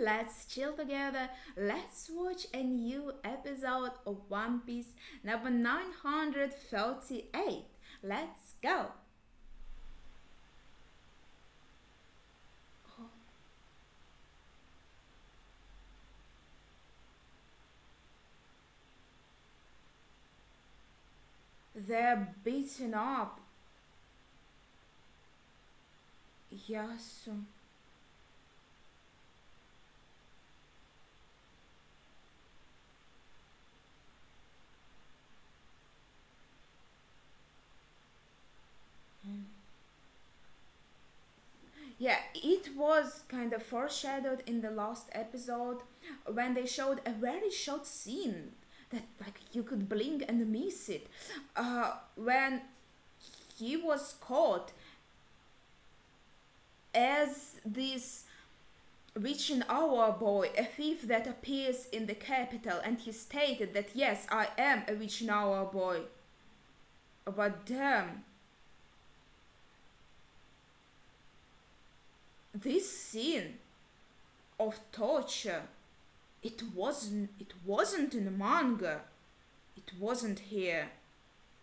let's chill together. Let's watch a new episode of One Piece number 938. Let's go. They're beaten up. Yasu. Yeah, it was kind of foreshadowed in the last episode when they showed a very short scene that like you could blink and miss it. When he was caught as this reaching our boy, a thief that appears in the capital, and he stated that yes, I am a reaching our boy. But damn, this scene of torture, it wasn't in the manga. It wasn't here.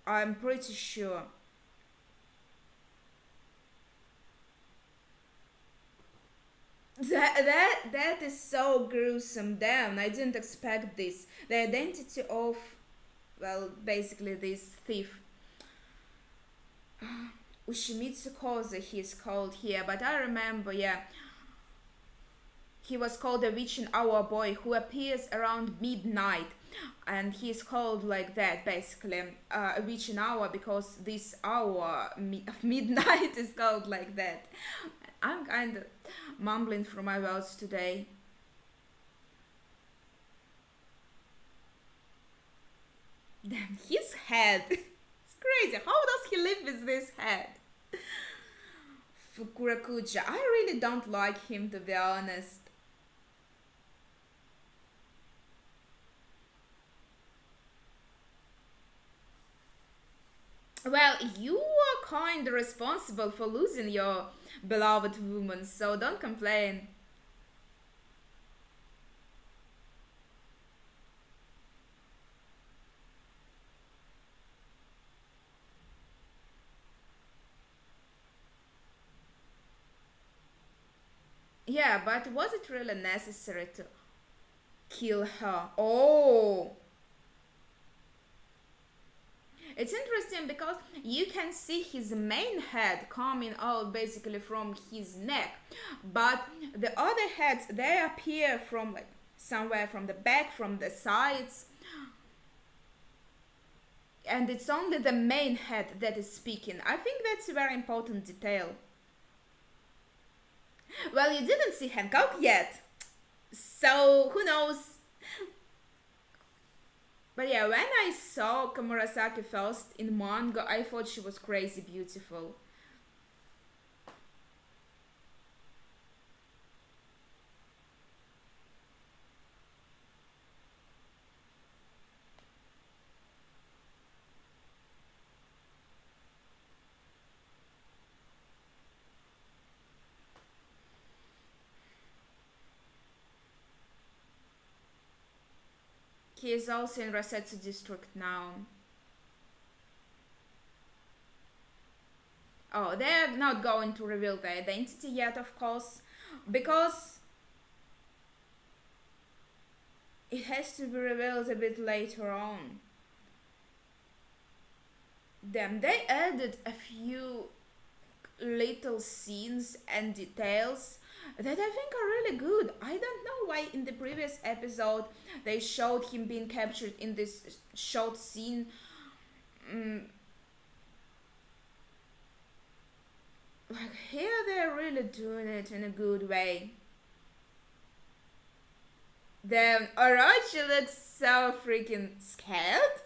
I'm pretty sure. That is so gruesome. Damn, I didn't expect this. The identity of, well, basically this thief, Ushimitsu Koze, he's called here. But I remember, yeah, he was called a witching hour boy who appears around midnight, and he's called like that basically, a witching hour, because this hour of midnight is called like that. I'm kind of mumbling through my words today. Damn, his head. It's crazy. How does he live with this head? Fukurakuja. I really don't like him, to be honest. Well, you are kind of responsible for losing your beloved woman, so don't complain. Yeah, but was it really necessary to kill her? Oh, it's interesting because you can see his main head coming out basically from his neck, but the other heads they appear from like somewhere from the back, from the sides, and it's only the main head that is speaking. I think that's a very important detail. Well, you didn't see Hancock yet, so who knows? But yeah, when I saw Komurasaki first in manga, I thought she was crazy beautiful. He is also in Rasetsu district now. Oh, they're not going to reveal the identity yet, of course, because it has to be revealed a bit later on. Then they added a few little scenes and details that I think are really good. I don't know why in the previous episode they showed him being captured in this short scene. Mm, like here they're really doing it in a good way. Then Orochi looks so freaking scared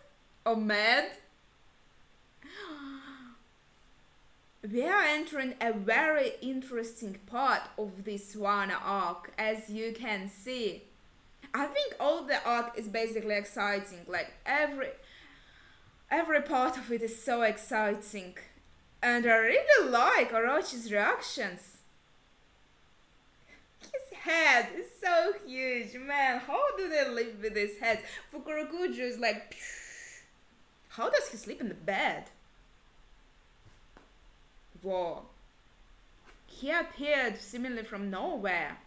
or mad. We are entering a very interesting part of this one arc, as you can see. I think all the arc is basically exciting. Like every part of it is so exciting, and I really like Orochi's reactions. His head is so huge, man. How do they live with his heads? Fukurokuju is like, how does he sleep in the bed? Whoa. He appeared seemingly from nowhere.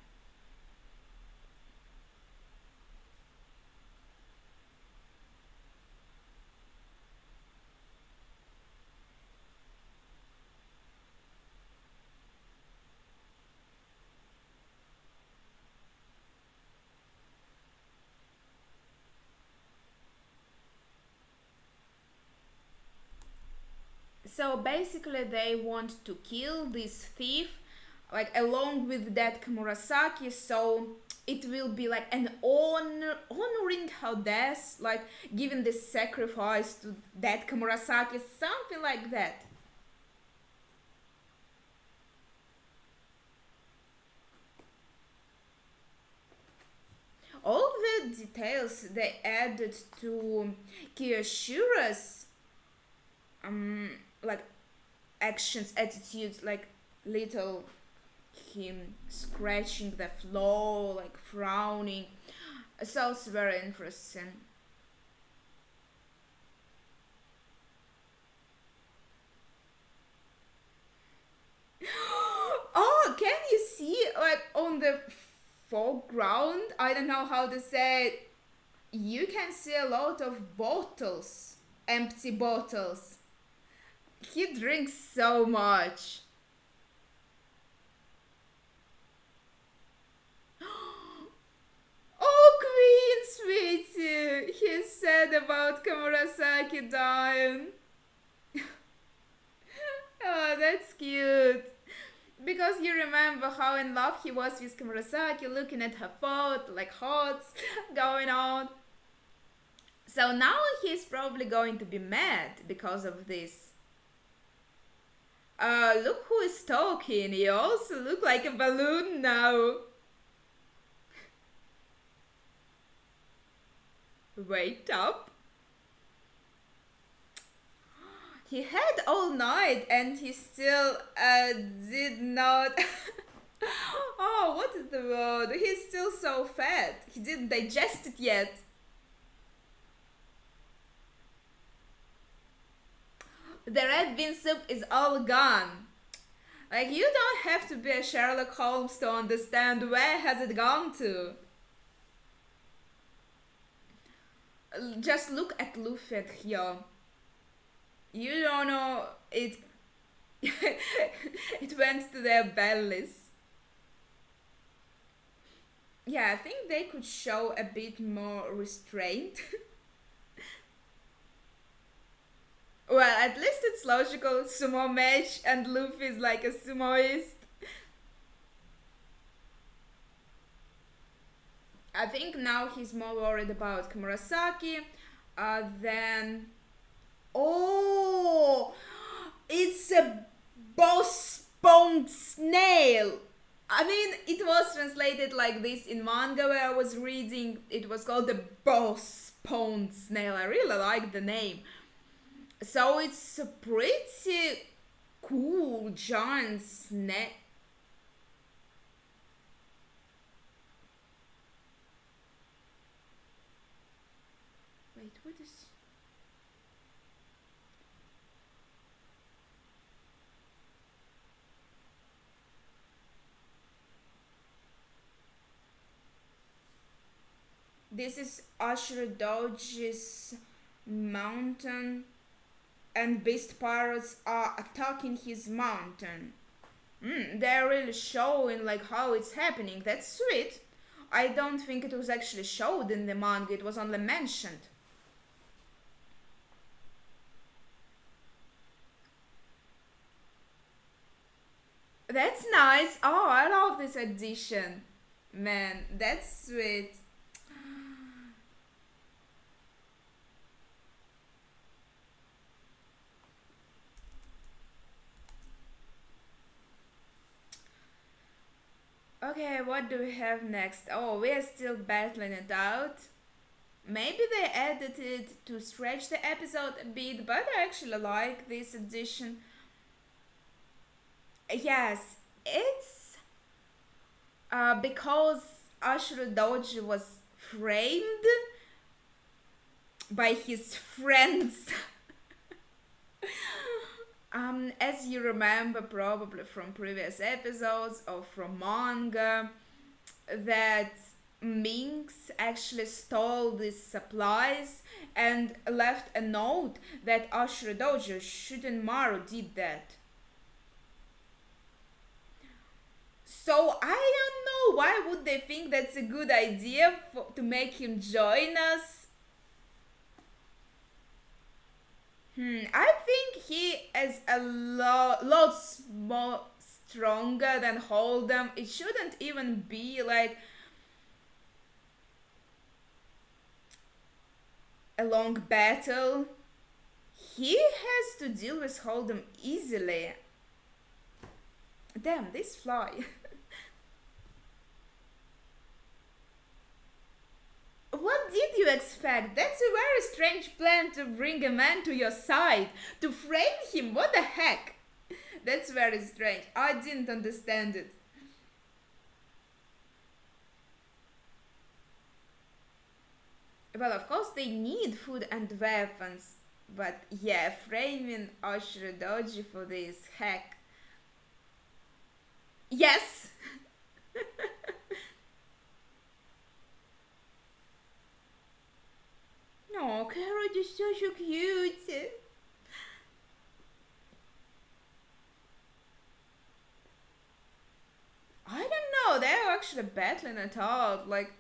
So basically they want to kill this thief like along with that Murasaki, so it will be like an honoring her death, like giving this sacrifice to that Murasaki, something like that. All the details they added to Kiyoshira's like actions, attitudes, like little him scratching the floor, like frowning, sounds very interesting. Oh, can you see like on the foreground? I don't know how to say it. You can see a lot of bottles, empty bottles. He drinks so much. Oh, Queen, sweetie! He's sad about Kamurasaki dying. Oh, that's cute. Because you remember how in love he was with Kamurasaki, looking at her photo, like hearts going on. So now he's probably going to be mad because of this. Look who is talking. You also look like a balloon now. Wait up. He had all night and he still did not. Oh, what is the word? He's still so fat. He didn't digest it yet. The red bean soup is all gone. Like, you don't have to be a Sherlock Holmes to understand where has it gone to. Just look at Luffy here. You don't know it. It went to their bellies. Yeah, I think they could show a bit more restraint. Well, at least it's logical. Sumo match and Luffy is like a sumoist. I think now he's more worried about Murasaki than. Oh, it's a boss spawned snail. I mean, it was translated like this in manga where I was reading. It was called the boss spawned snail. I really like the name. So it's a pretty cool giant snail. Wait, what is. This is Ashura Doji's mountain, and beast pirates are attacking his mountain. They're really showing like how it's happening. That's sweet. I don't think it was actually showed in the manga. It was only mentioned. That's nice. Oh, I love this addition. Man, that's sweet. Okay, what do we have next? Oh, we are still battling it out. Maybe they added it to stretch the episode a bit, but I actually like this addition. Yes, it's because Ashura Doji was framed by his friends. As you remember probably from previous episodes or from manga, that Minx actually stole these supplies and left a note that Ashura Doji Maru did that. So I don't know why would they think that's a good idea to make him join us. I think he is a lot more stronger than Hold'em. It shouldn't even be like a long battle. He has to deal with Hold'em easily. Damn, this fly. What did you expect? That's a very strange plan to bring a man to your side. To frame him? What the heck? That's very strange. I didn't understand it. Well, of course they need food and weapons. But yeah, framing Ashura Doji for this heck. Yes! No, Carrot is so cute. I don't know, they're actually battling it out. Like,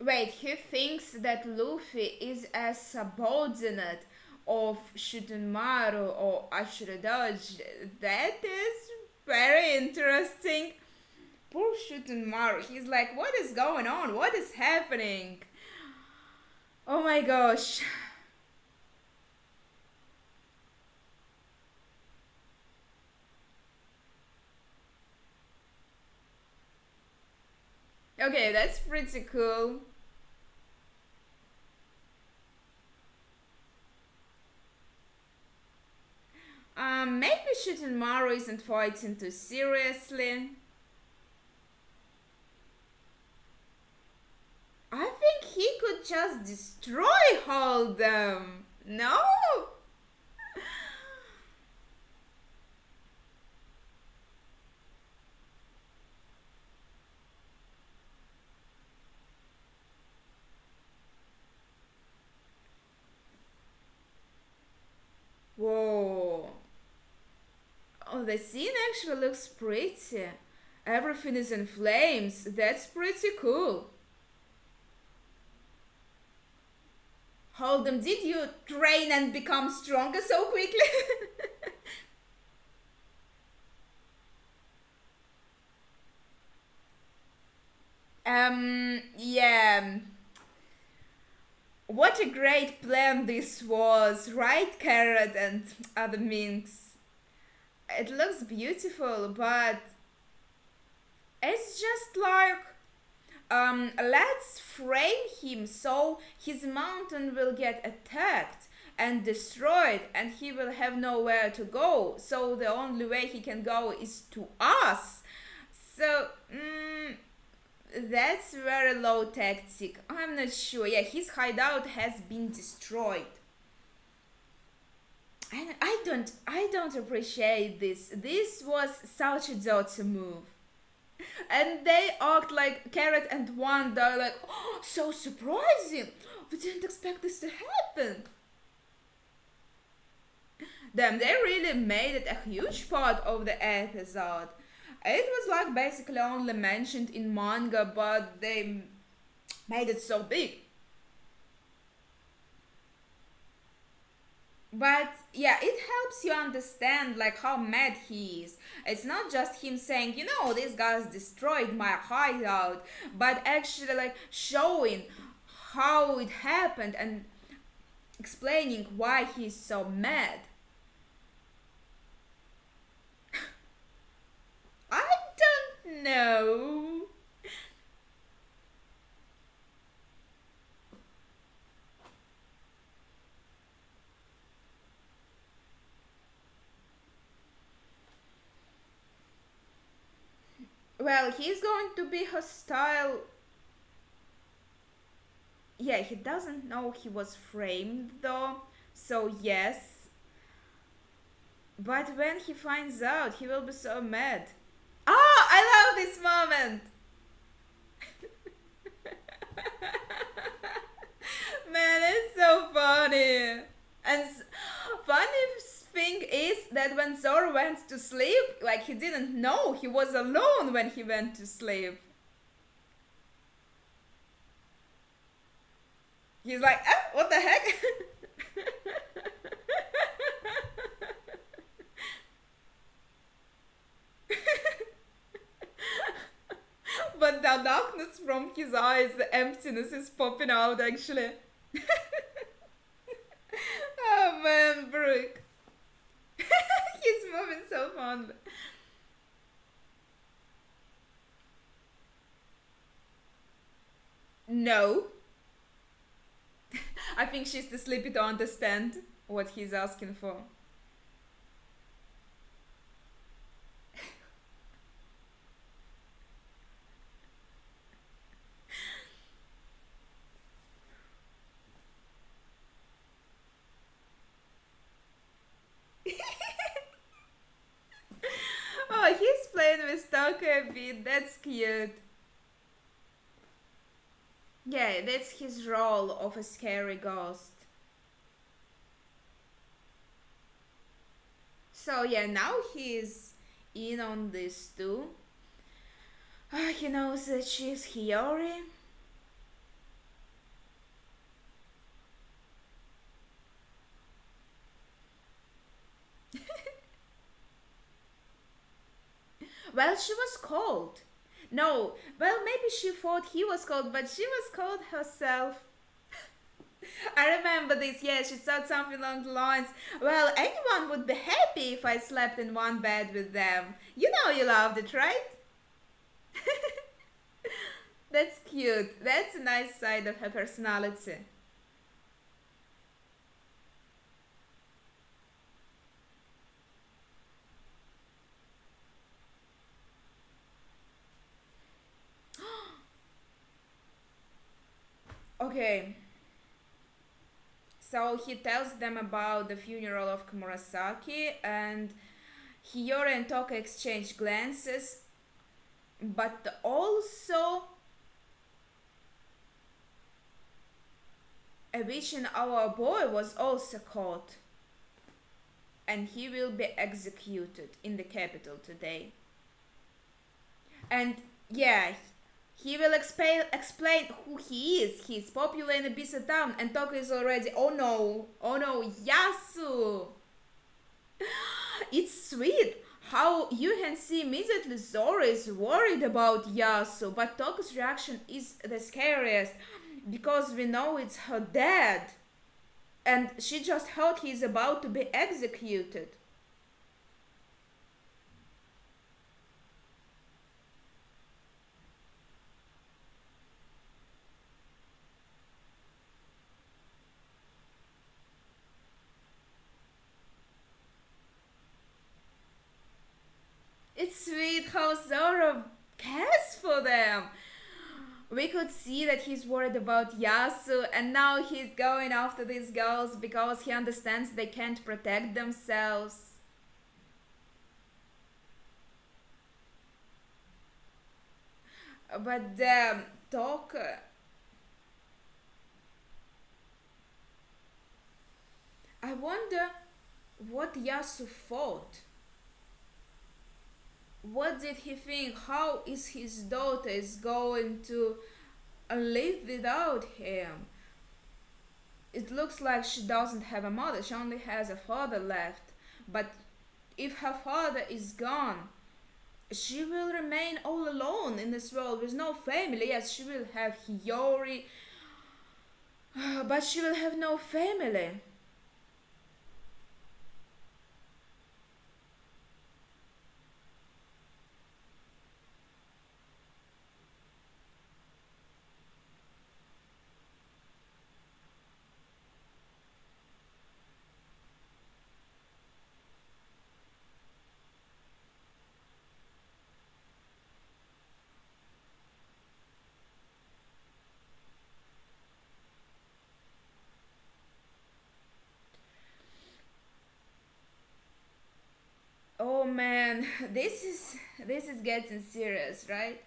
wait, he thinks that Luffy is a subordinate of Shutamaru or Ashura Doji. That is very interesting. Poor Shutamaru, he's like, what is going on? What is happening? Oh my gosh. Okay, that's pretty cool. Maybe Shutamaru isn't fighting too seriously. I think he could just destroy Hold'em. No? Whoa. Oh, the scene actually looks pretty. Everything is in flames. That's pretty cool. Hold'em, did you train and become stronger so quickly? Yeah. What a great plan this was, right, Carrot and other minks? It looks beautiful, but it's just like let's frame him so his mountain will get attacked and destroyed and he will have nowhere to go, so the only way he can go is to us. So that's very low tactic. I'm not sure. Yeah, his hideout has been destroyed. And I don't appreciate this. This was such a dirty move. And they act like Carrot and Wanda, like, oh, so surprising. We didn't expect this to happen. Damn, they really made it a huge part of the episode. It was like basically only mentioned in manga, but they made it so big. But yeah, it helps you understand like how mad he is. It's not just him saying, these guys destroyed my hideout, but actually like showing how it happened and explaining why he's so mad. I Well, he's going to be hostile. Yeah, he doesn't know he was framed though, so yes. But when he finds out, he will be so mad. Oh, I love this moment! Man, it's so funny. And funny thing is that when Zoro went to sleep, like he didn't know he was alone when he went to sleep. He's like, ah, what the heck? But the darkness from his eyes, the emptiness is popping out actually. Oh man, Brooke. He's moving so fun. No. I think she's too sleepy to understand what he's asking for. Oh, he's playing with Taka a bit. That's cute. Yeah, that's his role of a scary ghost. So yeah, now he's in on this too. He knows that she's Hiyori. Well, she was cold. No, well, maybe she thought he was cold, but she was cold herself. I remember this, yeah, she said something along the lines, well, anyone would be happy if I slept in one bed with them. You know you loved it, right? That's cute. That's a nice side of her personality. Okay, so he tells them about the funeral of Komurasaki, and Hiyori and Toka exchange glances, but also a witch in our boy was also caught, and he will be executed in the capital today. And yeah, he will explain who he is. He's popular in Abyssa town, and Toka is already. Oh no, Yasu. It's sweet how you can see immediately Zoro is worried about Yasu, but Toka's reaction is the scariest because we know it's her dad, and she just heard he's about to be executed. It's sweet how Zoro cares for them. We could see that he's worried about Yasu, and now he's going after these girls because he understands they can't protect themselves. But talk. I wonder what Yasu thought. What did he think? How is his daughter is going to live without him? It looks like she doesn't have a mother. She only has a father left. But if her father is gone, she will remain all alone in this world with no family. Yes, she will have Hiyori, but she will have no family. man, this is getting serious, right?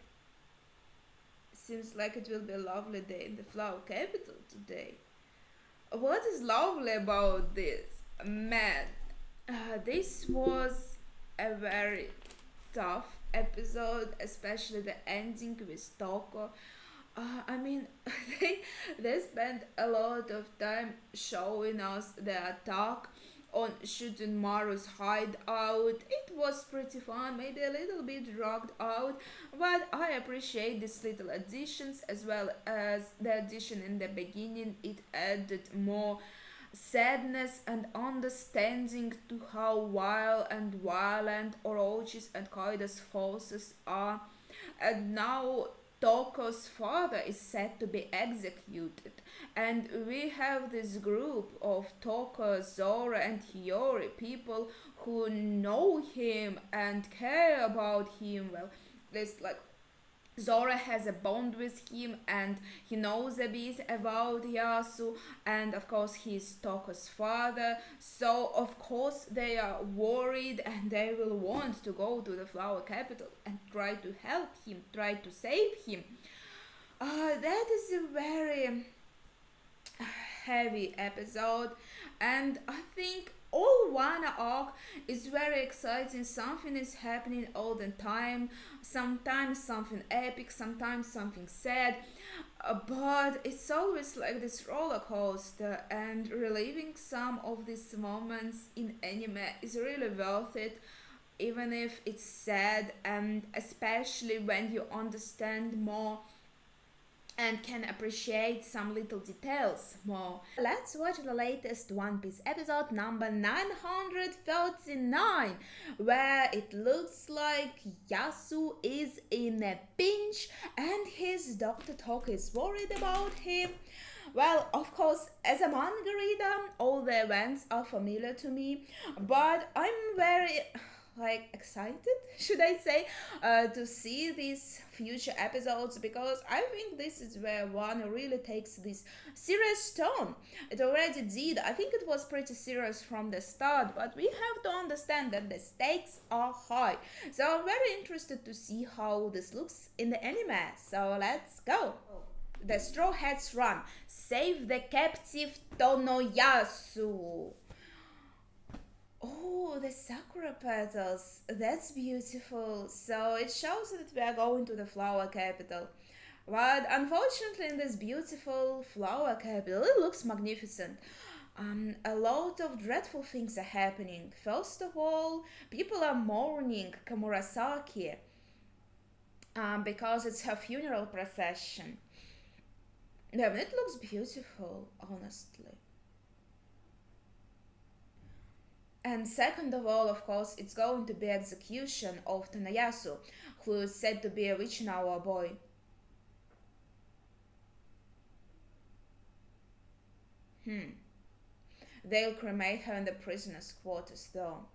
Seems like it will be a lovely day in the flower capital today. What is lovely about this? Man, this was a very tough episode, especially the ending with Toko. I mean, they spent a lot of time showing us the attack on shooting Maru's hideout. It was pretty fun, maybe a little bit dragged out, but I appreciate these little additions as well as the addition in the beginning. It added more sadness and understanding to how wild and violent Orochi's and Kaido's forces are. And now Toko's father is said to be executed, and we have this group of Toko, Zora, and Hiyori, people who know him and care about him. Well, this like Zora has a bond with him and he knows a bit about Yasu, and of course he's Toko's father, so of course they are worried and they will want to go to the flower capital and try to help him, try to save him. That is a very heavy episode, and I think all one arc is very exciting. Something is happening all the time, sometimes something epic, sometimes something sad, but it's always like this roller coaster, and reliving some of these moments in anime is really worth it, even if it's sad, and especially when you understand more and can appreciate some little details more. Let's watch the latest One Piece episode number 939, where it looks like Yasu is in a pinch and his Dr. Talk is worried about him. Well, of course, as a manga reader, all the events are familiar to me, but I'm very excited, should I say, to see these future episodes, because I think this is where one really takes this serious tone. It already did. I think it was pretty serious from the start, but we have to understand that the stakes are high. So I'm very interested to see how this looks in the anime. So let's go. The Straw Hats run. Save the captive Tonoyasu. Oh, the sakura petals. That's beautiful. So it shows that we are going to the flower capital. But unfortunately, in this beautiful flower capital, it looks magnificent. A lot of dreadful things are happening. First of all, people are mourning Kamurasaki because it's her funeral procession. Yeah, it looks beautiful, honestly. And second of all, of course, it's going to be execution of Tanayasu, who is said to be a witch in our boy. They'll cremate her in the prisoner's quarters, though.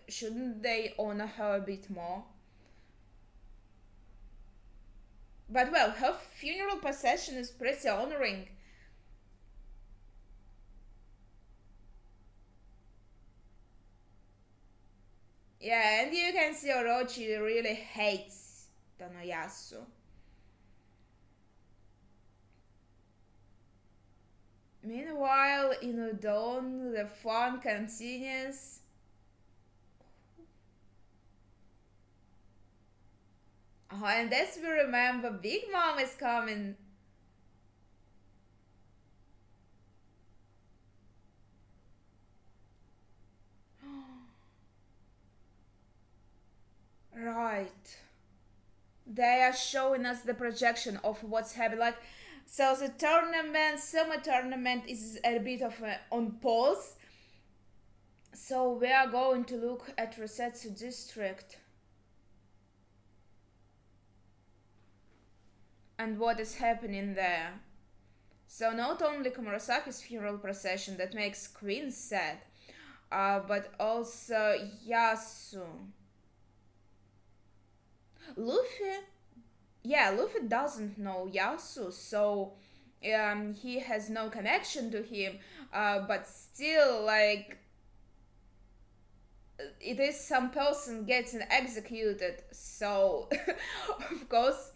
Shouldn't they honor her a bit more? But well, her funeral procession is pretty honoring. Yeah, and you can see Orochi really hates Tanayasu. Meanwhile, in Udon, the fun continues. Oh, and as we remember, Big Mom is coming. Right. They are showing us the projection of what's happening. So the tournament, summer tournament, is a bit of on pause. So we are going to look at Rosetsu District and what is happening there. So not only Komurasaki's funeral procession that makes Queen sad, but also Yasu. Luffy, yeah, Luffy doesn't know Yasu, so he has no connection to him, but still, it is some person getting executed, so of course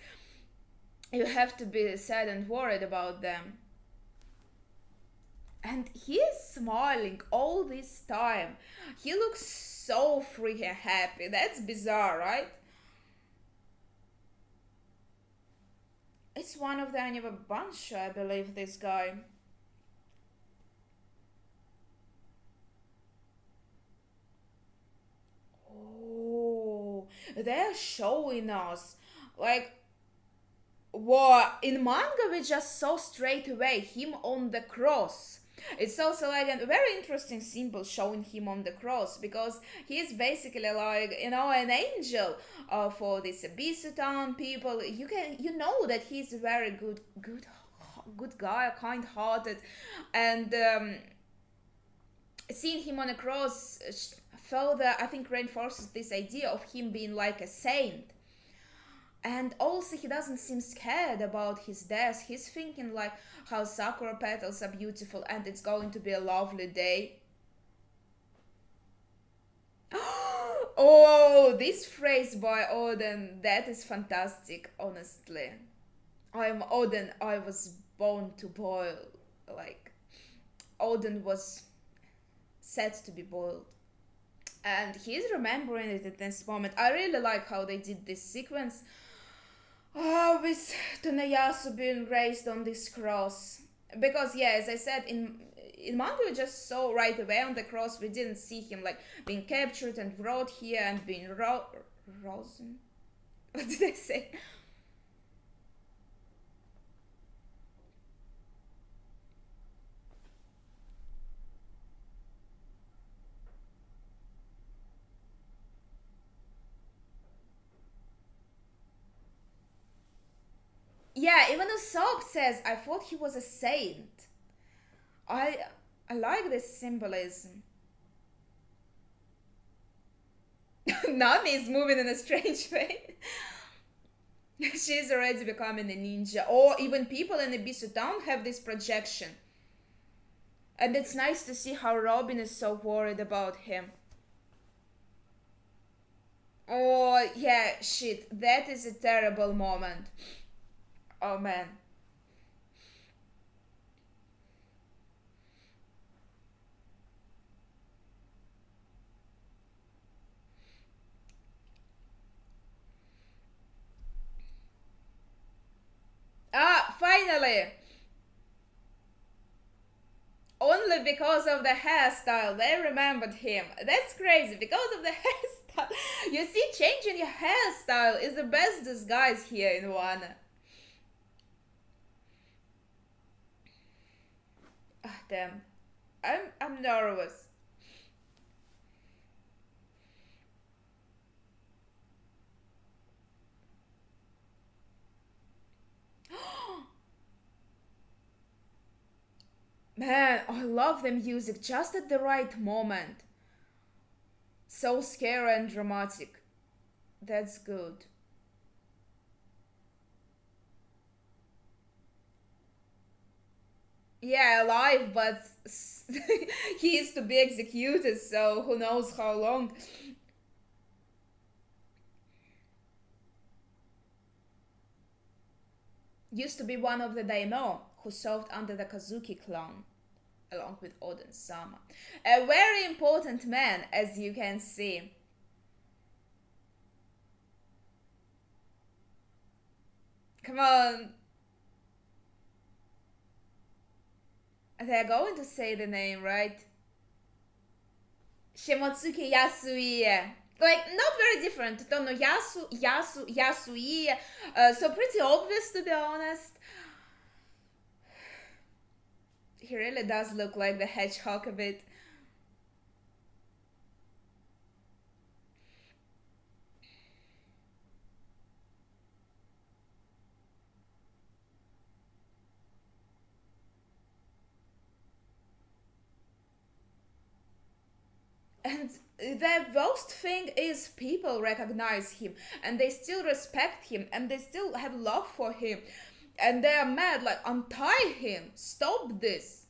you have to be sad and worried about them. And he is smiling all this time. He looks so freaking happy. That's bizarre, right? It's one of the Aniva bunch, I believe, this guy. Oh, they're showing us. Like, what? In manga, we just saw straight away him on the cross. It's also like a very interesting symbol showing him on the cross because he is basically like an angel for this Bisutan people. You know that he's a very good guy, kind-hearted, and seeing him on a cross further, I think, reinforces this idea of him being like a saint. And also, he doesn't seem scared about his death. He's thinking like how sakura petals are beautiful and it's going to be a lovely day. Oh, this phrase by Odin, that is fantastic, honestly. I'm Odin, I was born to boil. Like, Odin was said to be boiled. And he's remembering it at this moment. I really like how they did this sequence with Toneyasu being raised on this cross. Because yeah, as I said, in manga we just saw right away on the cross. We didn't see him like being captured and brought here and being rosen. What did I say? Yeah, even Usopp says, I thought he was a saint. I I like this symbolism. Nami is moving in a strange way. She's already becoming a ninja. Or even people in Ibisu Town have this projection. And it's nice to see how Robin is so worried about him. Oh, yeah, shit. That is a terrible moment. Oh, man. Ah, finally! Only because of the hairstyle, they remembered him. That's crazy. Because of the hairstyle. You see, changing your hairstyle is the best disguise here in Wano. Ah, damn. I'm nervous. Man, I love the music just at the right moment. So scary and dramatic. That's good. Yeah, alive, but he is to be executed, so who knows how long. Used to be one of the daimyo who served under the Kazuki clan, along with Oden Sama. A very important man, as you can see. Come on, they're going to say the name, right? Shimotsuki Yasui. Like, not very different. Don't know, Yasui. So pretty obvious, to be honest. He really does look like the hedgehog a bit. And the worst thing is people recognize him and they still respect him and they still have love for him and they are mad like untie him, stop this.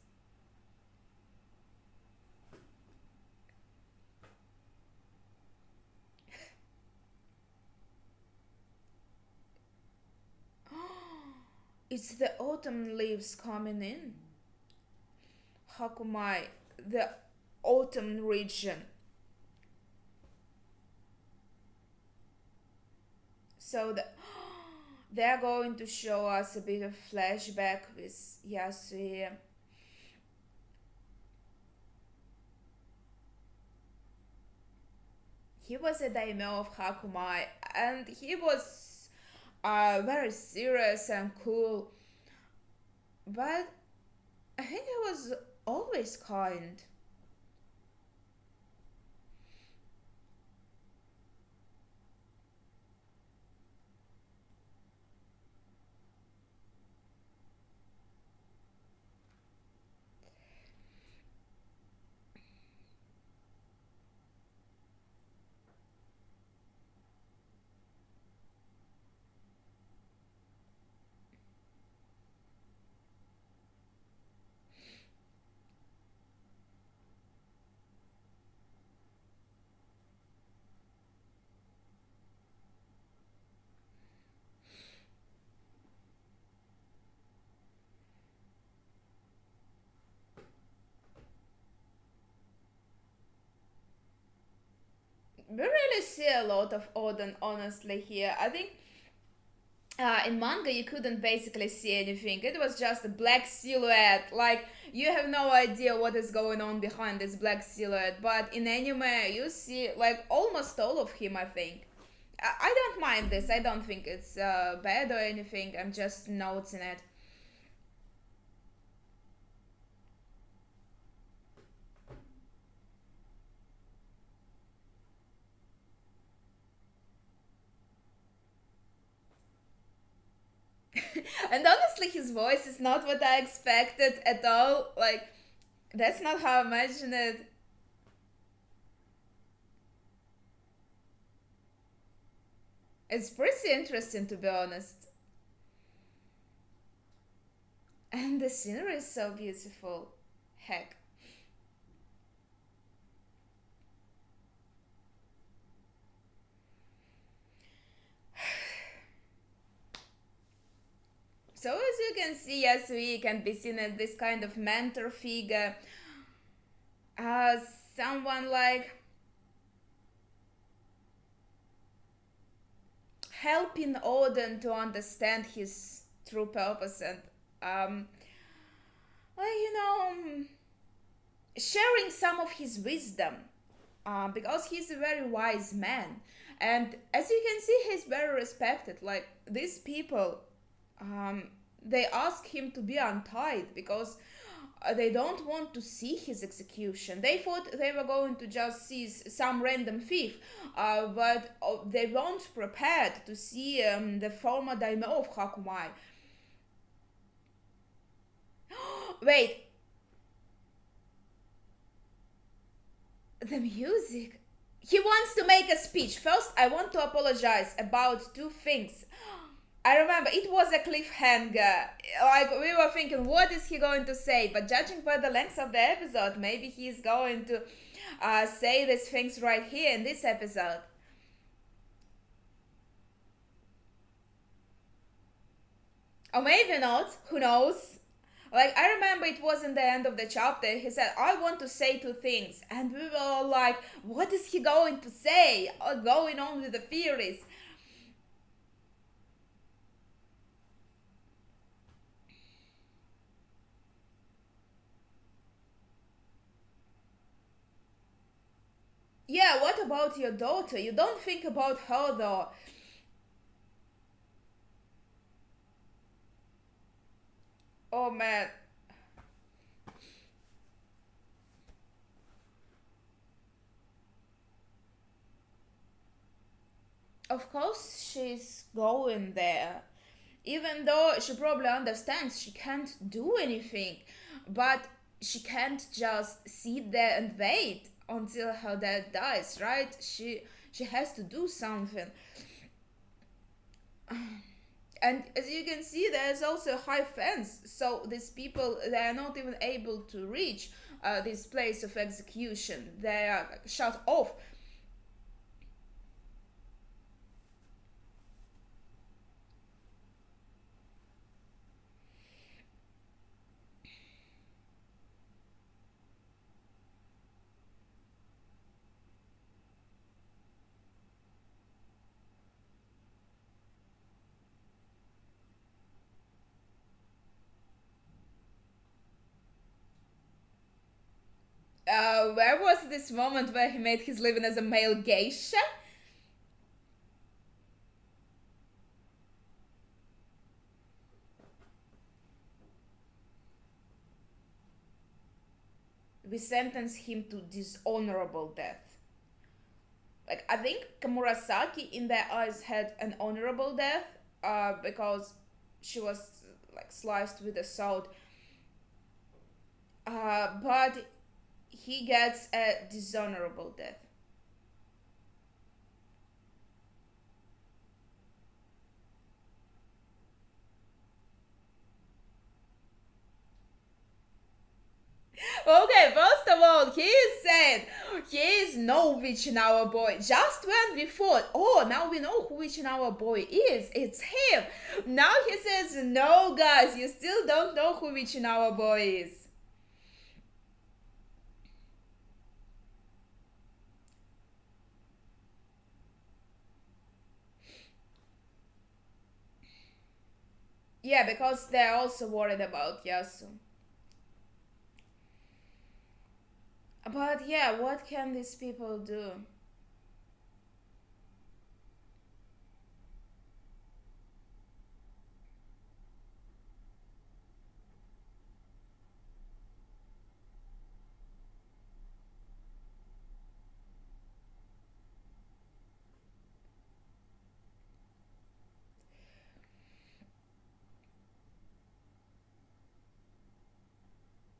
It's the autumn leaves coming in. Hakumai, the autumn region. So they're going to show us a bit of flashback with Yasui. He was a daimyo of Hakumai, and he was very serious and cool, but I think he was always kind. We really see a lot of Odin, honestly, here. I think in manga you couldn't basically see anything. It was just a black silhouette. Like you have no idea what is going on behind this black silhouette. But in anime you see like almost all of him. I think. I don't mind this. I don't think it's bad or anything. I'm just noticing it. And honestly, his voice is not what I expected at all. Like that's not how I imagined it. It's pretty interesting to be honest. And the scenery is so beautiful. Heck. So as you can see, Yasui can be seen as this kind of mentor figure, as someone like helping Odin to understand his true purpose and um, well, sharing some of his wisdom, because he's a very wise man, and as you can see, he's very respected. Like these people, um, they ask him to be untied because they don't want to see his execution. They thought they were going to just see some random thief, but they weren't prepared to see the former daimyo of Hakumai. Wait, the music. He wants to make a speech. First, I want to apologize about two things. I remember it was a cliffhanger. Like we were thinking, what is he going to say? But judging by the length of the episode, maybe he's going to say these things right here in this episode. Or maybe not. Who knows? Like I remember it was in the end of the chapter. He said, "I want to say two things," and we were all like, "What is he going to say?" Going on with the theories. Yeah, what about your daughter? You don't think about her though. Oh man. Of course she's going there. Even though she probably understands she can't do anything. But she can't just sit there and wait until her dad dies, right? She has to do something. And as you can see, there's also a high fence, so these people they are not even able to reach this place of execution. They are like, shut off. where was this moment where he made his living as a male geisha? We sentence him to dishonorable death. Like, I think Kamurasaki in their eyes had an honorable death, because she was like sliced with a sword. But he gets a dishonorable death. Okay, first of all, he said he is no Witching boy. Just when we thought, oh, now we know who Witching boy is, it's him. Now he says, no, guys, you still don't know who Witching boy is. Yeah, because they're also worried about Yasu. But yeah, what can these people do?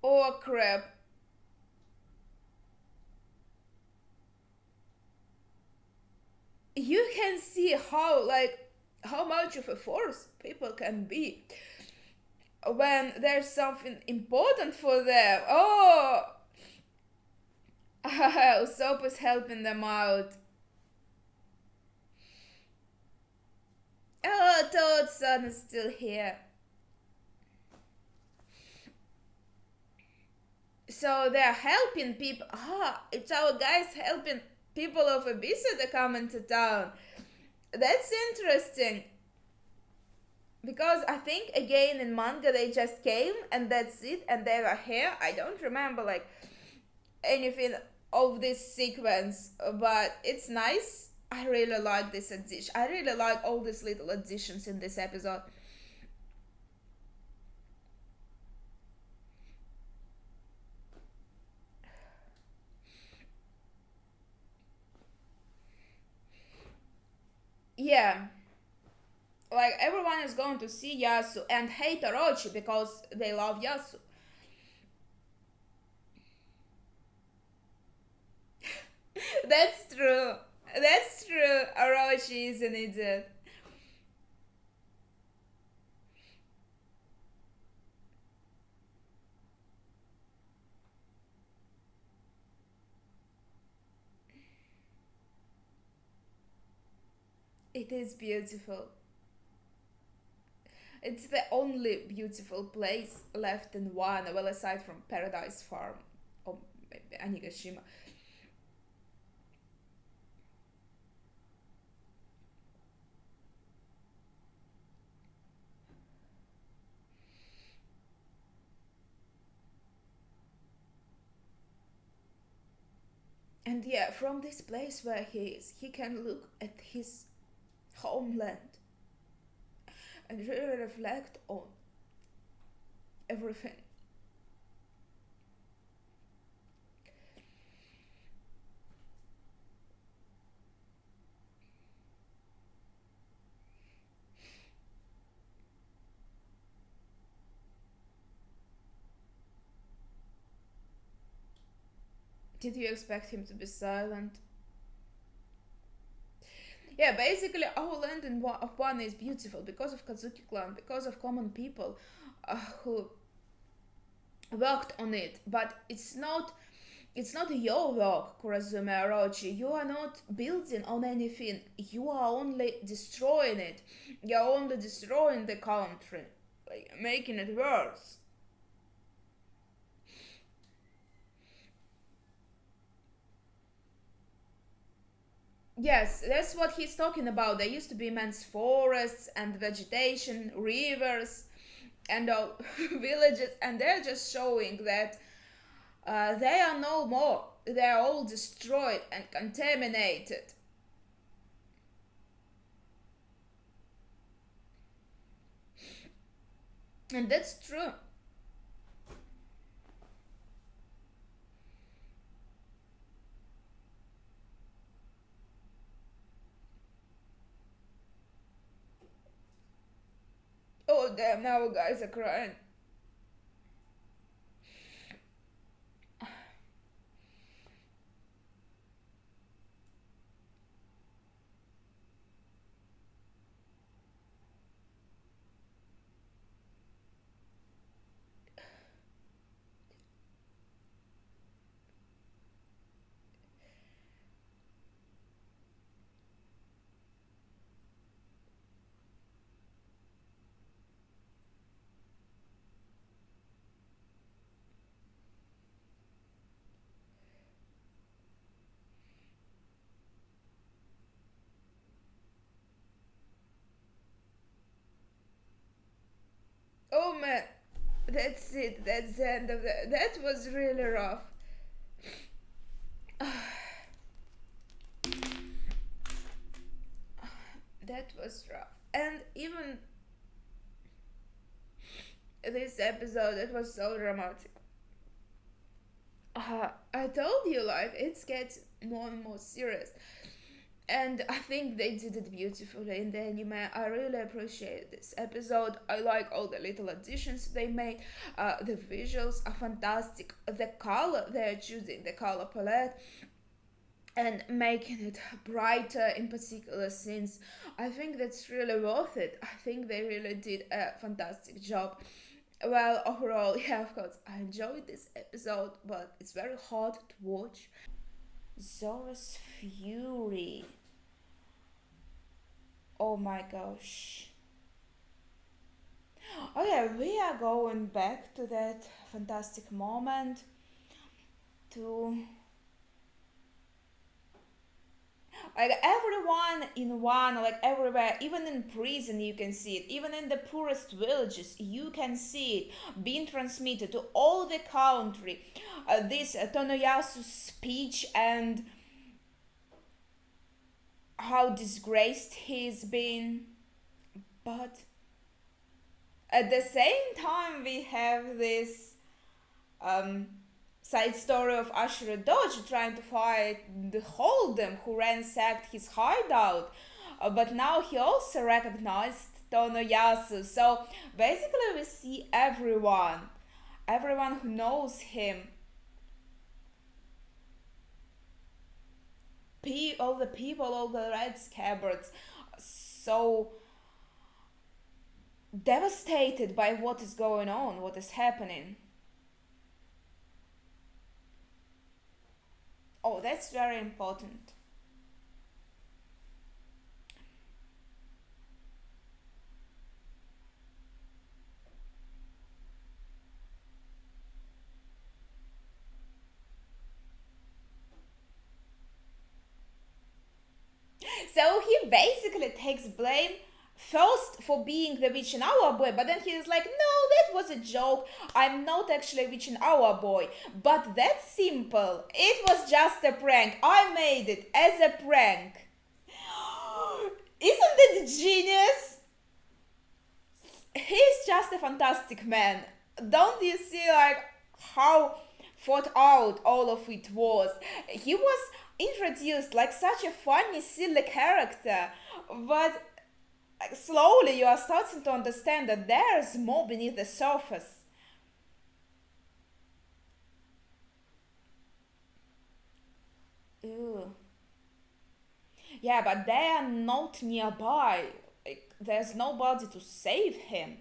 Oh crap. You can see how much of a force people can be when there's something important for them. Oh, Usopp is helping them out. Oh, Toad's son is still here. So they're helping people. It's our guys helping people of Abyssa to come into town. That's interesting. Because I think again in manga they just came and that's it, and they were here. I don't remember like anything of this sequence, but it's nice. I really like this addition. I really like all these little additions in this episode. Yeah, like everyone is going to see Yasu and hate Orochi because they love Yasu. That's true. That's true. Orochi is an idiot. It is beautiful. It's the only beautiful place left in Wano, well, aside from Paradise Farm or maybe Anigashima. And yeah, from this place where he is, he can look at his homeland and really reflect on everything. Did you expect him to be silent? Yeah, basically, our land in Wano is beautiful because of Kazuki clan, because of common people who worked on it. But it's not your work, Kurasume Orochi. You are not building on anything. You are only destroying it. You are only destroying the country, like making it worse. Yes, that's what he's talking about. There used to be immense forests and vegetation, rivers, and villages, and they're just showing that they are no more. they're all destroyed and contaminated. And that's true. Oh damn, now guys are crying. Oh man, that's it. That's the end of that. That was really rough. That was rough. And even this episode, it was so dramatic. I told you, like, it gets more and more serious. And I think they did it beautifully in the anime. I really appreciate this episode. I like all the little additions they made. The visuals are fantastic. The color they're choosing, the color palette, and making it brighter in particular scenes, I think that's really worth it. I think they really did a fantastic job. Well, overall, yeah, of course, I enjoyed this episode, but it's very hard to watch. Zora's Fury. Oh my gosh. Okay, we are going back to that fantastic moment to like everyone in one, like everywhere, even in prison you can see it, even in the poorest villages you can see it being transmitted to all the country. This Tonoyasu speech and how disgraced he's been, but at the same time we have this um, side story of Ashura Doji trying to fight the Hold'em who ransacked his hideout. But now he also recognized Tonoyasu. So basically, we see everyone who knows him, all the people, all the red scabbards, so devastated by what is going on, what is happening. Oh, that's very important. So he basically takes blame first for being the witch in our boy, but then he's like, no, that was a joke. I'm not actually a witch in our boy. But that's simple. It was just a prank. I made it as a prank. Isn't it genius? He's just a fantastic man. Don't you see like how thought out all of it was? He was introduced like such a funny, silly character, but like, slowly you are starting to understand that there's more beneath the surface. Ew. Yeah, but they are not nearby. Like, there's nobody to save him.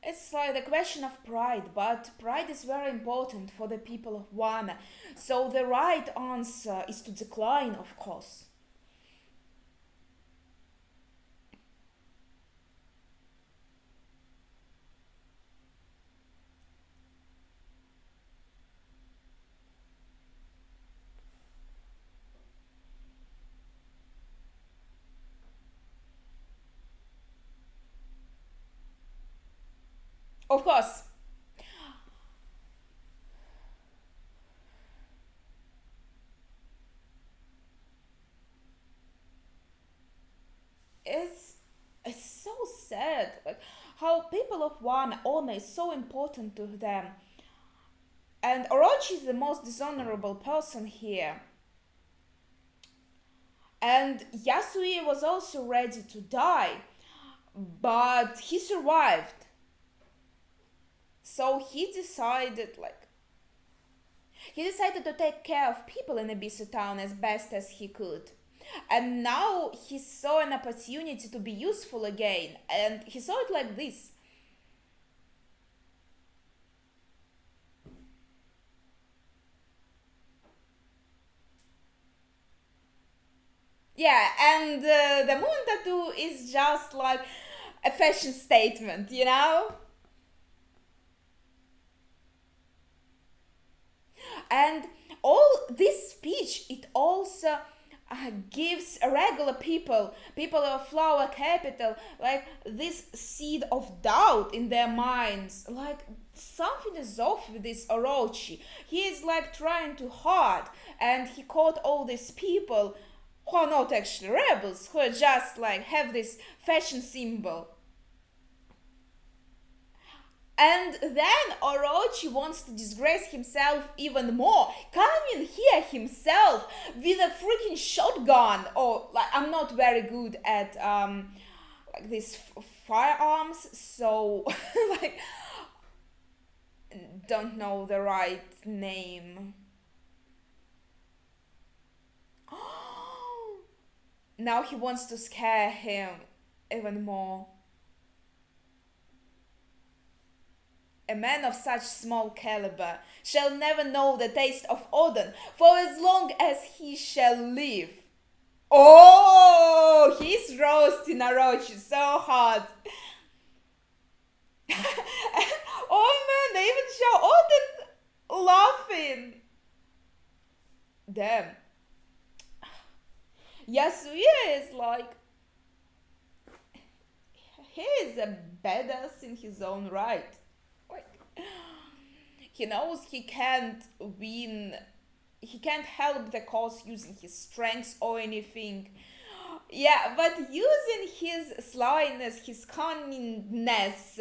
It's like the question of pride, but pride is very important for the people of Wano. So the right answer is to decline, of course. Of course. it's it's so sad, like how people of one honor is so important to them, and Orochi is the most dishonorable person here. And Yasui was also ready to die, but he survived. So he decided to take care of people in Abyssal Town as best as he could. And now he saw an opportunity to be useful again, and he saw it like this. Yeah, and the moon tattoo is just like a fashion statement, you know? And all this speech, it also gives regular people of flower capital, like this seed of doubt in their minds, like something is off with this Orochi. He is like trying too hard, and he caught all these people who are not actually rebels, who are just like have this fashion symbol. And then Orochi wants to disgrace himself even more, coming here himself with a freaking shotgun. Or like I'm not very good at like these firearms, so like don't know the right name. Now he wants to scare him even more. A man of such small caliber shall never know the taste of Odin for as long as he shall live. Oh, he's roasting Orochi so hard. Oh man, they even show Odin laughing. Damn. Yasuye is like, he is a badass in his own right. Like, he knows he can't win, he can't help the cause using his strengths or anything. Yeah, but using his slyness, his cunningness,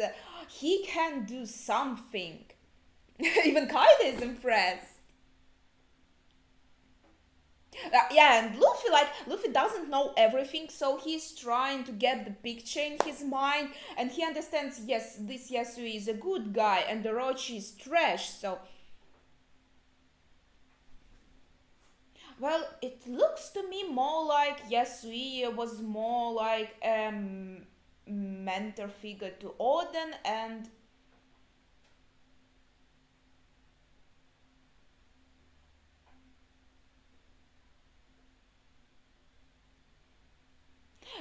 he can do something. Even Kaide is impressed. Yeah, and Luffy doesn't know everything, so he's trying to get the picture in his mind, and he understands, yes, this Yasui is a good guy and Orochi is trash. So well, it looks to me more like Yasui was more like a mentor figure to Odin, and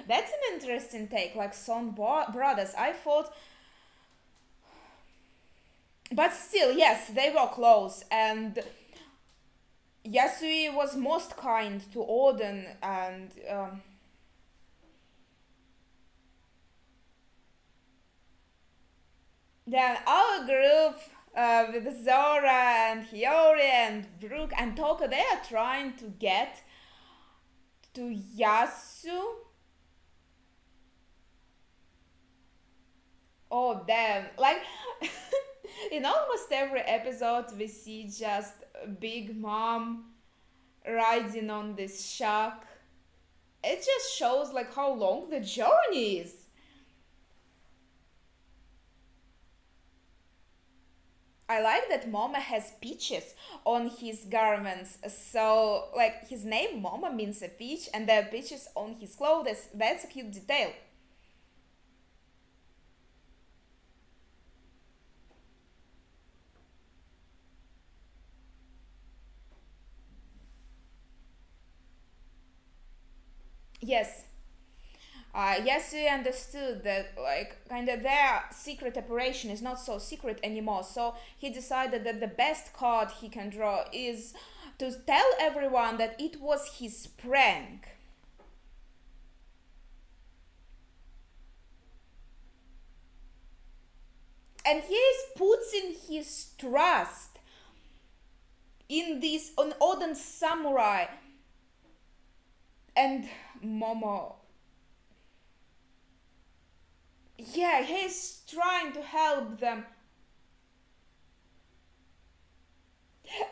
that's an interesting take, like Son brothers. I thought, but still, yes, they were close, and Yasui was most kind to Odin, and then our group with Zora and Hiyori and Brooke and Toko, they are trying to get to Yasu. Oh damn! Like in almost every episode, we see just Big Mom riding on this shark. It just shows like how long the journey is. I like that Moma has peaches on his garments. So, like, his name Moma means a peach, and there are peaches on his clothes. That's a cute detail. Yes, yes, we understood that, like, kind of their secret operation is not so secret anymore. So he decided that the best card he can draw is to tell everyone that it was his prank. and he is putting his trust in this on Odin samurai, and Momo. Yeah, he's trying to help them.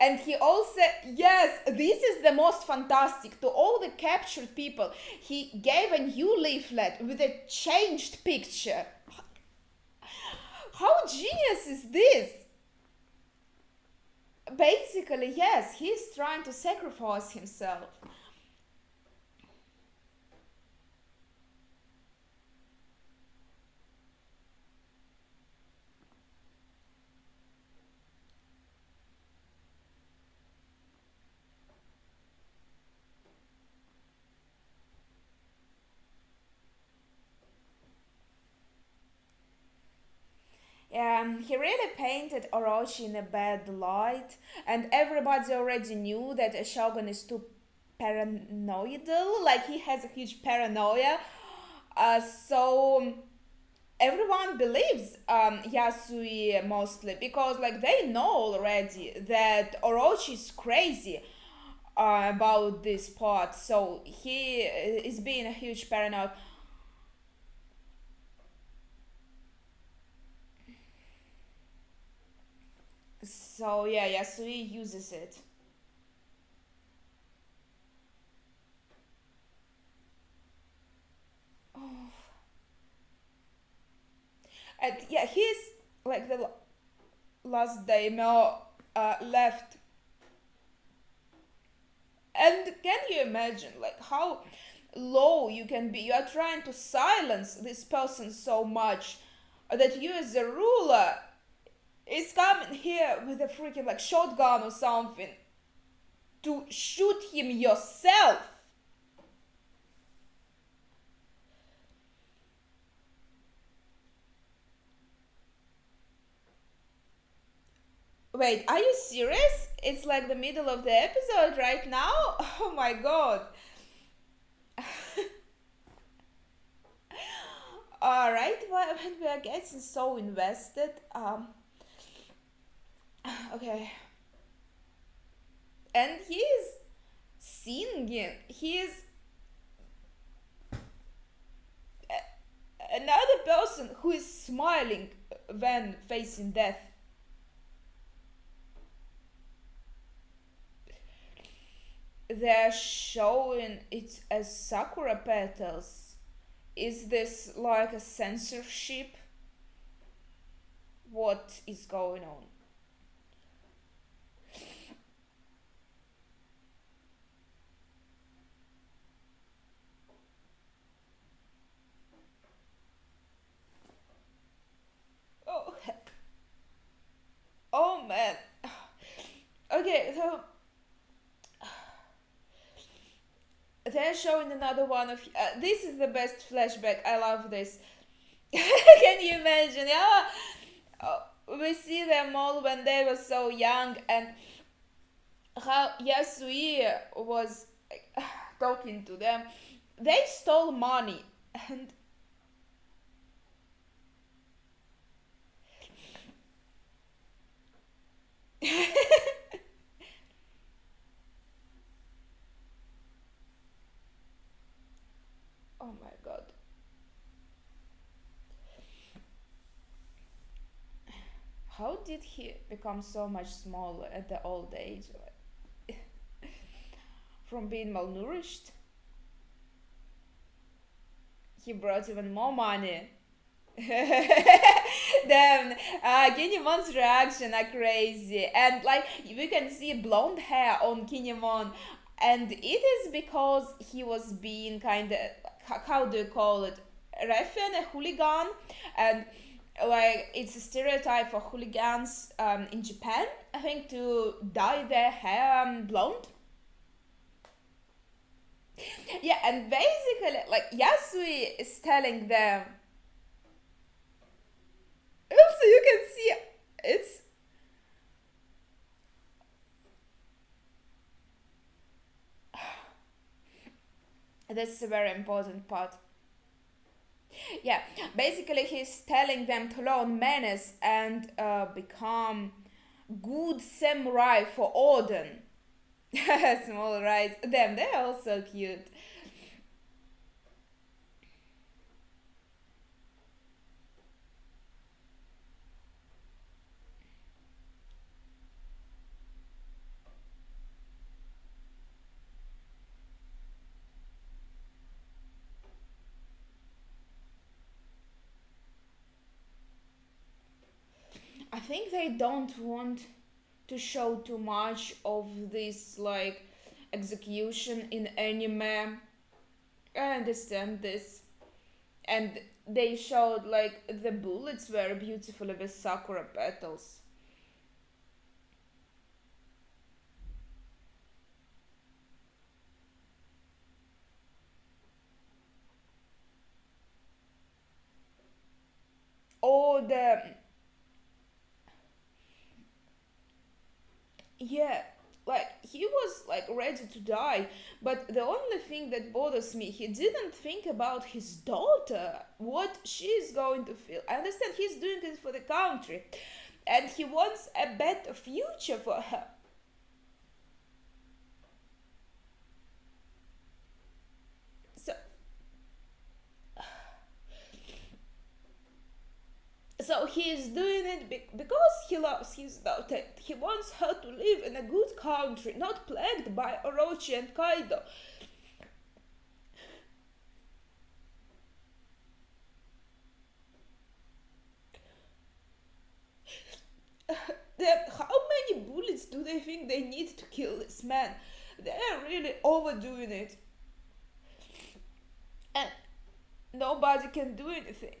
And he also, yes, this is the most fantastic. To all the captured people, he gave a new leaflet with a changed picture. How genius is this? Basically, yes, he's trying to sacrifice himself. He really painted Orochi in a bad light, and everybody already knew that Shogun is too paranoidal, like he has a huge paranoia. So everyone believes Yasui mostly because like they know already that Orochi is crazy about this part, so he is being a huge paranoid. So yeah, Yasui uses it. Oh, and yeah, he's like the last daimyo left. And can you imagine like how low you can be? You are trying to silence this person so much that you as a ruler is coming here with a freaking like shotgun or something to shoot him yourself. Wait, are you serious? It's like the middle of the episode right now? Oh my god. Alright, well, when we are getting so invested, okay. And he's singing. He's another person who is smiling when facing death. They're showing it as sakura petals. Is this like a censorship? What is going on? Oh, oh man. Okay, so they're showing another one of. This is the best flashback. I love this. Can you imagine? Yeah, we see them all when they were so young, and how Yasui was like, talking to them. They stole money, and oh my god, how did he become so much smaller at the old age? Like, from being malnourished, he brought even more money. Damn, Kinyemon's reaction are crazy, and like we can see blonde hair on Kinemon, and it is because he was being kind of, how do you call it, Refen, a hooligan, and like it's a stereotype for hooligans in Japan, I think, to dye their hair blonde. Yeah, and basically, like Yasui is telling them. Also, you can see it's. This is a very important part. Yeah, basically he's telling them to learn manners and become good samurai for Odin. Small rice. Them, they're also cute. I think they don't want to show too much of this like execution in anime. I understand this. And they showed like the bullets were beautiful with sakura petals. Oh, the yeah, like he was like ready to die, but the only thing that bothers me, he didn't think about his daughter, what she's going to feel. I understand he's doing it for the country, and he wants a better future for her. So, so he is doing it because he loves his daughter. He wants her to live in a good country, not plagued by Orochi and Kaido. Then how many bullets do they think they need to kill this man? They're really overdoing it, and nobody can do anything.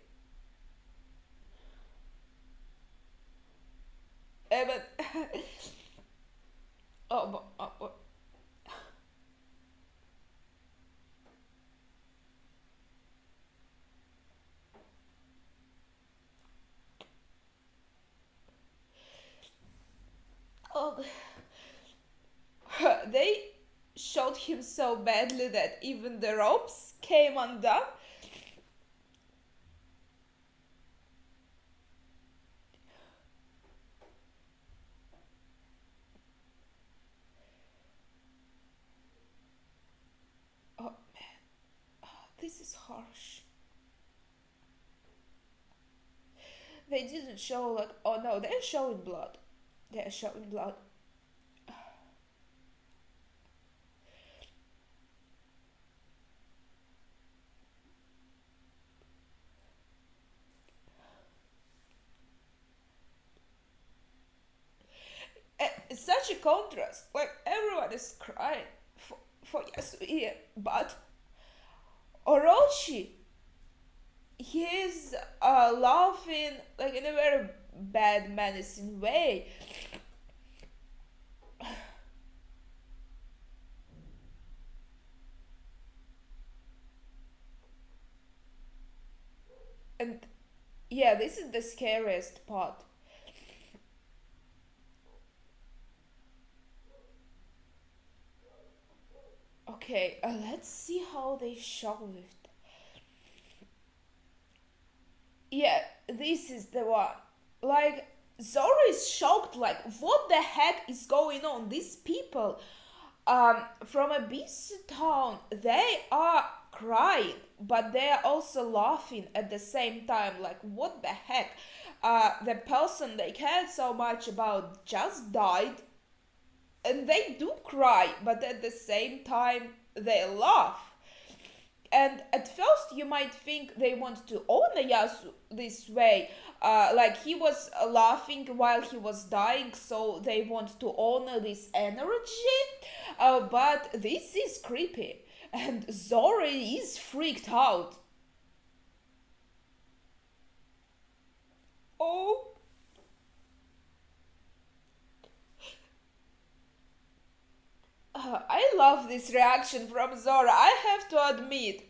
But oh, oh, they shot him so badly that even the ropes came undone. Oh, this is harsh. They didn't show like, oh no, they're showing blood. They're showing blood. It's such a contrast. Like everyone is crying for Yasuie, but Orochi, he's laughing like in a very bad, menacing way. And yeah, this is the scariest part. Okay, let's see how they show it. Yeah, this is the one. Like, Zoro is shocked, like, what the heck is going on? These people from a beast town, they are crying, but they are also laughing at the same time. Like, what the heck? The person they cared so much about just died, and they do cry, but at the same time, they laugh. And at first, you might think they want to honor Yasu this way. Like he was laughing while he was dying, so they want to honor this energy. But this is creepy. And Zori is freaked out. Oh, I love this reaction from Zora, I have to admit.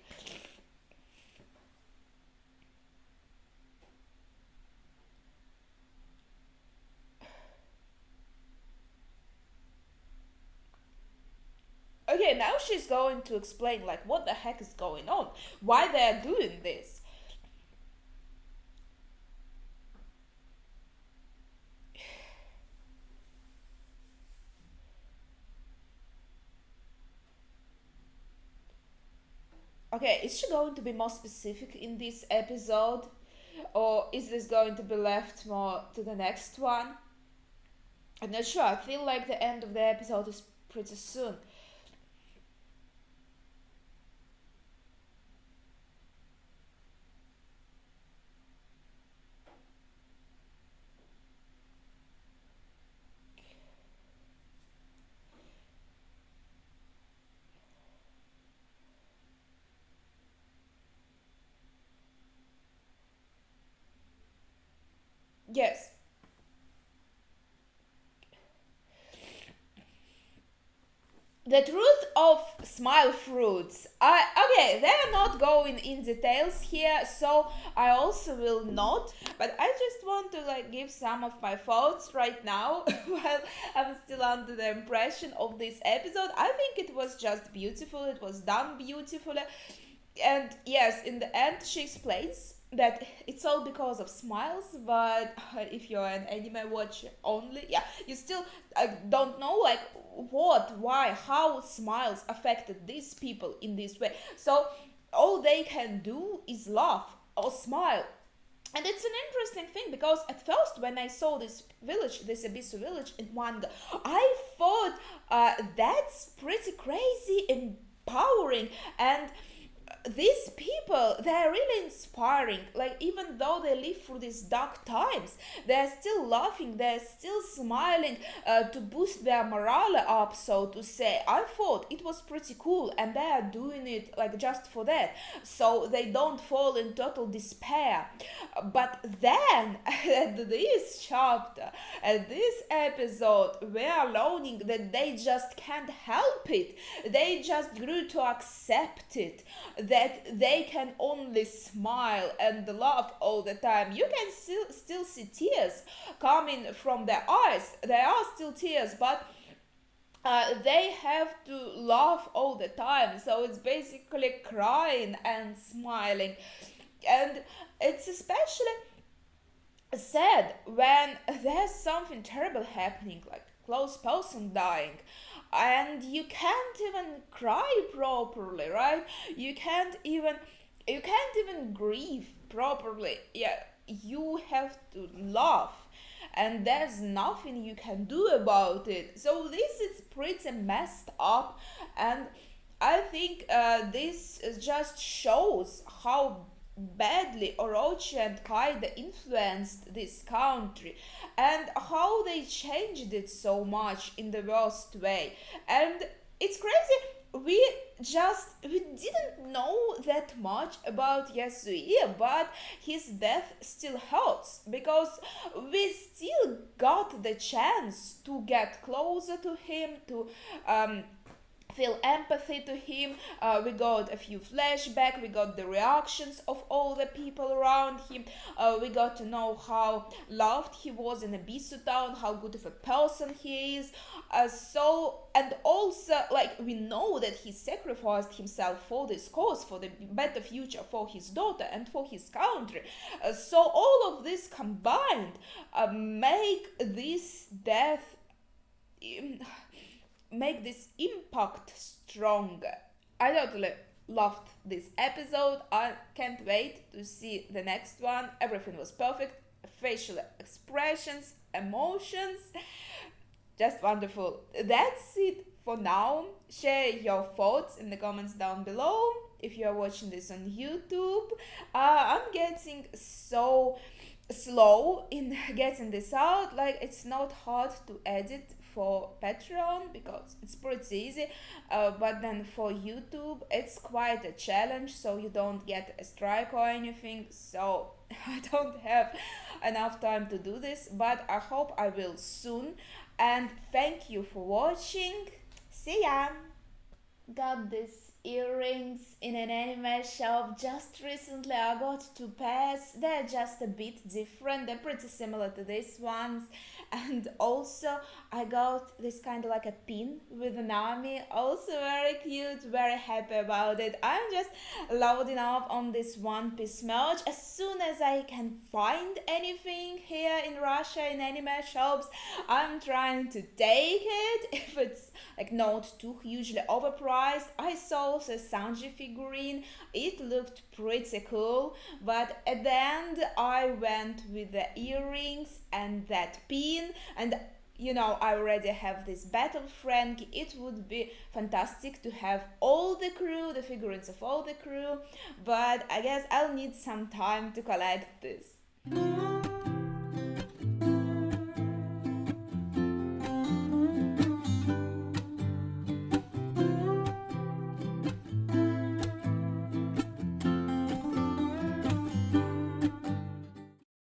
Okay, now she's going to explain like what the heck is going on, why they are doing this. Okay, is she going to be more specific in this episode? Or is this going to be left more to the next one? I'm not sure. I feel like the end of the episode is pretty soon. Yes. The truth of smile fruits. Okay, they're not going in details here, so I also will not. But I just want to like give some of my thoughts right now while I'm still under the impression of this episode. I think it was just beautiful. It was done beautifully, and yes, in the end she explains that it's all because of smiles, but if you're an anime watcher only, yeah, you still don't know like what, why, how smiles affected these people in this way. So all they can do is laugh or smile. And it's an interesting thing because at first when I saw this village, this Abisu village in manga, I thought that's pretty crazy, empowering, and these people, they're really inspiring. Like, even though they live through these dark times, they're still laughing, they're still smiling, to boost their morale up, so to say. I thought it was pretty cool, and they are doing it like just for that, so they don't fall in total despair. But then at this chapter, at this episode, we are learning that they just can't help it. They just grew to accept it, that they can only smile and laugh all the time. You can still see tears coming from their eyes. There are still tears, but they have to laugh all the time. So it's basically crying and smiling. And it's especially sad when there's something terrible happening, like close person dying, and you can't even cry properly, right? You can't even grieve properly. Yeah, you have to laugh, and there's nothing you can do about it. So this is pretty messed up, and I think this just shows how badly Orochi and Kaide influenced this country, and how they changed it so much in the worst way. And it's crazy. We didn't know that much about Yasuie, but his death still hurts because we still got the chance to get closer to him, to feel empathy to him. We got a few flashbacks, we got the reactions of all the people around him. We got to know how loved he was in Abisu town, how good of a person he is. And also, like, we know that he sacrificed himself for this cause, for the better future for his daughter and for his country. So all of this combined make this death make this impact stronger. I totally loved this episode. I can't wait to see the next one. Everything was perfect. Facial expressions, emotions, just wonderful. That's it for now. Share your thoughts in the comments down below. If you are watching this on YouTube, I'm getting so slow in getting this out. Like, it's not hard to edit for Patreon because it's pretty easy, but then for YouTube it's quite a challenge, so you don't get a strike or anything. So I don't have enough time to do this, but I hope I will soon. And thank you for watching. See ya. Got these earrings in an anime shop just recently. I got two pairs. They're just a bit different. They're pretty similar to these ones, And also I got this kind of like a pin with an army, also very cute, very happy about it. I'm just loading up on this One Piece merch as soon as I can find anything here in Russia in anime shops. I'm trying to take it if it's like not too hugely overpriced. I saw the Sanji figurine, it looked pretty cool, but at the end I went with the earrings and that pin. And I already have this Battle Frank. It would be fantastic to have all the crew, the figurines of all the crew, but I guess I'll need some time to collect this.